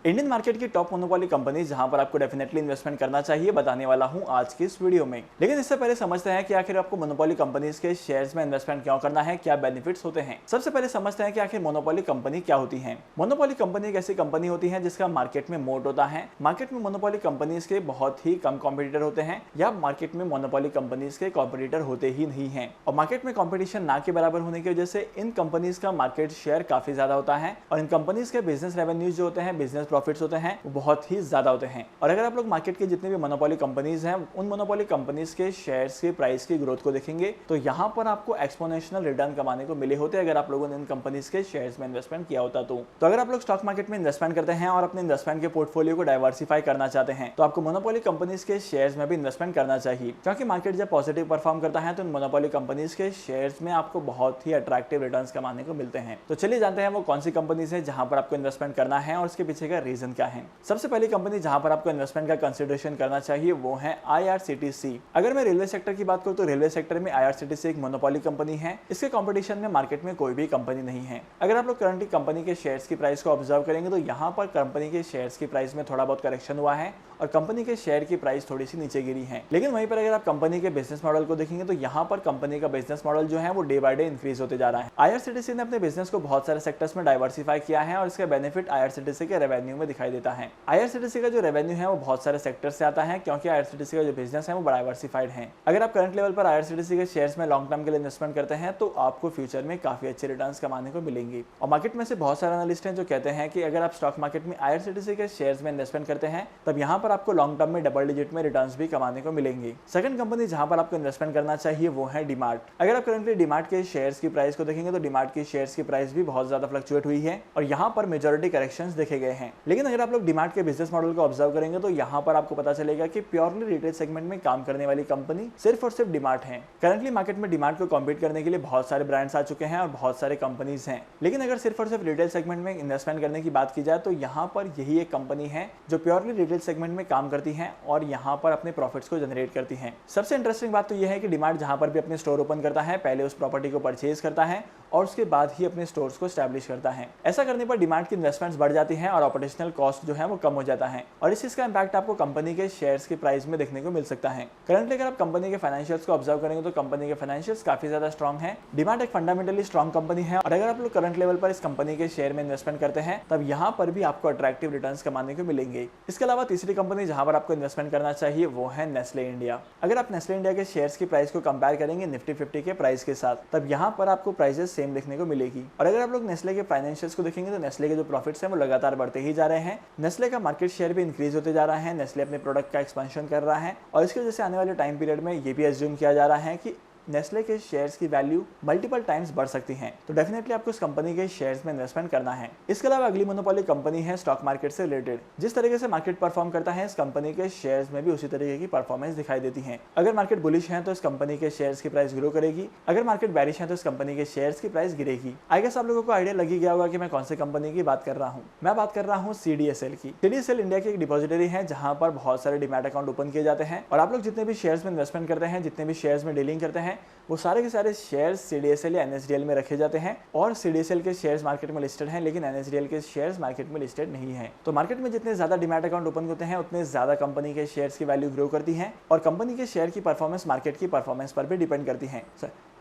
Indian market की top monopoly company जहां पर आपको डेफिनेटली इन्वेस्टमेंट करना चाहिए बताने वाला हूं आज की इस वीडियो में। लेकिन इससे पहले समझते हैं कि आखिर आपको मोनोपोली कंपनीज के शेयर्स में इन्वेस्टमेंट क्यों करना है, क्या बेनिफिट्स होते हैं। सबसे पहले समझते हैं कि आखिर मोनोपोली कंपनी क्या होती है। मोनोपोली कंपनी एक ऐसी कंपनी होती है जिसका मार्केट में मोट होता है। मार्केट में मोनोपोली कंपनीज के बहुत ही कम कॉम्पिटिटर होते हैं या मार्केट में मोनोपोली कंपनीज के कॉम्पिटिटर होते ही नहीं है और मार्केट में कॉम्पिटिशन ना के बराबर होने की वजह से इन कंपनीज का मार्केट शेयर काफी ज्यादा होता है और इन कंपनीज के बिजनेस रेवेन्यूज जो होते हैं, बिजनेस प्रॉफिट्स होते हैं, बहुत ही ज्यादा होते हैं। और अगर आप लोग मार्केट के जितने भी मोनोपोली कंपनीज हैं उन मोनोपोली कंपनीज के शेयर्स के प्राइस की ग्रोथ को देखेंगे तो यहाँ पर आपको एक्सपोनेंशियल रिटर्न कमाने को मिले होते हैं अगर आप लोगों ने इन कंपनीज के शेयर्स में इन्वेस्टमेंट किया होता तो अगर आप लोग स्टॉक मार्केट में इन्वेस्टमेंट करते हैं और अपने इन्वेस्टमेंट के पोर्टफोलियो को डाइवर्सिफाई करना चाहते हैं तो आपको मोनोपोली कंपनीज के शेयर्स में भी इन्वेस्टमेंट करना चाहिए, क्योंकि मार्केट जब पॉजिटिव परफॉर्म करता है तो इन मोनोपोली कंपनीज के शेयर्स में आपको बहुत ही अट्रैक्टिव रिटर्न्स कमाने को मिलते हैं। तो चलिए जानते हैं वो कौन सी कंपनीज है जहां पर आपको इन्वेस्टमेंट करना है और उसके पीछे का रीजन क्या है। सबसे पहली कंपनी जहां पर आपको इन्वेस्टमेंट का कंसीडरेशन करना चाहिए वो है आईआरसीटीसी। अगर मैं रेलवे सेक्टर की बात करूं तो रेलवे सेक्टर में आईआरसीटीसी एक मोनोपोली कंपनी है। इसके कंपटीशन में मार्केट में कोई भी कंपनी नहीं है। अगर आप लोग करंटली कंपनी के शेयर्स की प्राइस को ऑब्जर्व करेंगे तो यहाँ पर कंपनी के शेयर्स की प्राइस में थोड़ा बहुत करेक्शन हुआ है और कंपनी के शेयर की प्राइस थोड़ी सी नीचे गिरी है। लेकिन वहीं पर अगर आप कंपनी के बिजनेस मॉडल को देखेंगे तो यहाँ पर कंपनी का बिजनेस मॉडल जो है वो डे बाय डे इंक्रीज होते जा रहा है। आईआरसीटीसी ने अपने बिजनेस को बहुत सारे सेक्टर्स में डाइवर्सिफाई किया है और इसका बेनिफिट आईआरसीटीसी के रेवेन्यू में दिखाई देता है। आईआरसीटीसी का जो रेवेन्यू है वो बहुत सारे सेक्टर से आता है क्योंकि आईआरसीटीसी का जो बिजनेस है वो डाइवर्सिफाइड है। अगर आप करंट लेवल पर आईआरसीटीसी के शेयर्स में लॉन्ग टर्म के लिए इन्वेस्टमेंट करते हैं तो आपको फ्यूचर में काफी अच्छे रिटर्न्स कमाने को मिलेंगे। और मार्केट में से बहुत सारे एनालिस्ट हैं जो कहते हैं कि अगर आप स्टॉक मार्केट में आईआरसीटीसी के शेयर्स में इन्वेस्टमेंट करते हैं तब यहाँ पर आपको लॉन्ग टर्म में डबल डिजिट में रिटर्न्स भी कमाने को मिलेंगे। सेकंड कंपनी जहां पर आपको इन्वेस्टमेंट करना चाहिए वो है डीमार्ट। अगर आप करंटली डीमार्ट के शेयर्स की प्राइस को देखेंगे तो डीमार्ट के शेयर्स की प्राइस भी बहुत ज्यादा फ्लक्चुएट हुई है और यहाँ पर मेजॉरिटी करेक्शंस देखे गए हैं। लेकिन अगर आप लोग डीमार्ट के बिजनेस मॉडल को ऑब्जर्व करेंगे तो यहाँ पर आपको पता चलेगा कि प्योरली रिटेल सेगमेंट में काम करने वाली कंपनी सिर्फ और सिर्फ डीमार्ट है। करंटली मार्केट में डीमार्ट को कॉम्पीट करने के लिए बहुत सारे ब्रांड्स आ चुके हैं और बहुत सारे कंपनीज हैं, लेकिन अगर सिर्फ और सिर्फ रिटेल सेगमेंट में इन्वेस्टमेंट करने की बात की जाए तो यहाँ पर यही एक कंपनी है जो प्योरली रिटेल सेगमेंट में काम करती है और यहाँ पर अपने प्रॉफिट्स को जनरेट करती हैं। सबसे इंटरेस्टिंग बात तो यह है कि डीमार्ट जहां पर भी अपने स्टोर ओपन करता है पहले उस प्रॉपर्टी को परचेज करता है और उसके बाद ही अपने स्टोर्स को एस्टैब्लिश करता है। ऐसा करने पर डीमार्ट की इन्वेस्टमेंट्स बढ़ जाती हैं और ऑपरेशनल कॉस्ट जो है वो कम हो जाता है और इस चीज का इंपैक्ट आपको कंपनी के शेयर्स की प्राइस में देखने को मिल सकता है। करंटली अगर आप कंपनी के फाइनेंशियल्स को ऑब्जर्व करेंगे तो कंपनी के फाइनेंशियल्स काफी ज्यादा स्ट्रॉन्ग है। डीमार्ट एक फंडामेंटली स्ट्रॉन्ग कंपनी है और अगर आप लोग करंट लेवल पर इस कंपनी के शेयर में इन्वेस्टमेंट करते हैं तब यहाँ पर भी आपको अट्रैक्टिव रिटर्न्स कमाने को मिलेंगे। इसके अलावा तीसरी कंपनी जहां पर आपको इन्वेस्टमेंट करना चाहिए वो है नेस्ले इंडिया। अगर आप नेस्ले इंडिया के शेयर्स की प्राइस को कंपेयर करेंगे निफ्टी 50 के प्राइस के साथ तब यहाँ पर आपको प्राइसेस सेम देखने को मिलेगी। और अगर आप लोग नेस्ले के फाइनेंशियल्स को देखेंगे तो नेस्ले के जो प्रॉफिट्स हैं वो लगातार बढ़ते ही जा रहे हैं। नेस्ले का मार्केट शेयर भी इंक्रीज होते जा रहा है। नेस्ले अपने प्रोडक्ट का एक्सपेंशन कर रहा है और इसकी वजह से आने वाले टाइम पीरियड में ये भी एज्यूम किया जा रहा है कि नेस्ले के शेयर्स की वैल्यू मल्टीपल टाइम्स बढ़ सकती हैं। तो डेफिनेटली आपको इस कंपनी के शेयर्स में इन्वेस्टमेंट करना है। इसके अलावा अगली मोनोपोली कंपनी है स्टॉक मार्केट से रिलेटेड। जिस तरीके से मार्केट परफॉर्म करता है इस कंपनी के शेयर्स में भी उसी तरीके की परफॉर्मेंस दिखाई देती है। अगर मार्केट बुलिश है तो इस कंपनी के शेयर्स की प्राइस ग्रो करेगी, अगर मार्केट बैरिश है तो इस कंपनी के शेयर्स की प्राइस गिरेगी। आई गेस आप लोगों को आइडिया लगी गया होगा कि मैं कौन सी कंपनी की बात कर रहा हूँ। मैं बात कर रहा हूँ सीडीएसएल की। सीडीएसएल इंडिया की एक डिपॉजिटरी है जहां पर बहुत सारे डीमैट अकाउंट ओपन किए जाते हैं और आप लोग जितने भी शेयर्स में इन्वेस्टमेंट करते हैं, जितने भी शेयर्स में डीलिंग करते हैं, वो सारे शेयर्स सीडीएसएल या एनएसडीएल में रखे जाते हैं और सीडीएसएल के शेयर्स मार्केट में लिस्टेड हैं लेकिन एनएसडीएल के शेयर्स मार्केट में लिस्टेड नहीं है। तो मार्केट में जितने ज्यादा डीमैट अकाउंट ओपन होते हैं उतने ज्यादा कंपनी के शेयर्स की वैल्यू ग्रो करती है और कंपनी के शेयर की परफॉर्मेंस मार्केट की परफॉर्मेंस पर भी डिपेंड करती है।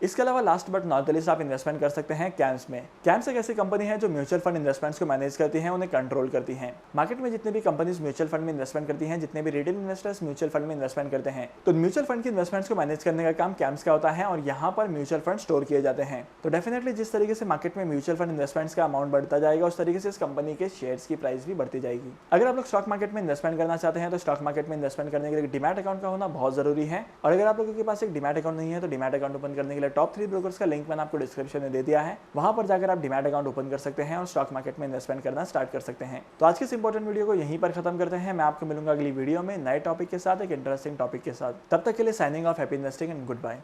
इसके अलावा last but not the least आप इन्वेस्टमेंट कर सकते हैं कैम्स में। कैम्स एक ऐसी कंपनी है जो म्यूचुअल फंड इन्वेस्टमेंट्स को मैनेज करती है, उन्हें कंट्रोल करती है। मार्केट में जितने भी कंपनीज म्यूचुअल फंड में इन्वेस्टमेंट करती हैं, जितने भी रिटेल इन्वेस्टर्स म्यूचुअल फंड में इन्वेस्टमेंट करते हैं, तो म्यूचुअल फंड की इन्वेस्टमेंट्स को मैनेज करने का काम कैम्स का होता है और यहाँ पर म्यूचुअल फंड स्टोर किए जाते हैं। तो डेफिनेटली जिस तरीके से मार्केट में म्यूचुअल फंड इन्वेस्टमेंट्स का अमाउंट बढ़ता जाएगा उस तरीके से इस कंपनी के शेयर्स की प्राइस भी बढ़ती जाएगी। अगर आप लोग स्टॉक मार्केट में इन्वेस्टमेंट करना चाहते हैं तो स्टॉक मार्केट में इन्वेस्टमेंट करने के लिए डीमैट अकाउंट का होना बहुत जरूरी है और अगर आप लोगों के पास एक डीमैट अकाउंट नहीं है तो डीमैट अकाउंट ओपन करने के लिए टॉप 3 ब्रोकर्स का लिंक मैंने आपको डिस्क्रिप्शन में दे दिया है। वहां पर जाकर आप डीमैट अकाउंट ओपन कर सकते हैं और स्टॉक मार्केट में इन्वेस्टमेंट करना स्टार्ट कर सकते हैं। तो आज की इस इंपॉर्टेंट वीडियो को यहीं पर खत्म करते हैं। मैं आपको मिलूंगा अगली वीडियो में नए टॉपिक के साथ, एक इंटरेस्टिंग टॉपिक के साथ। तब तक के लिए signing off, happy investing and good bye.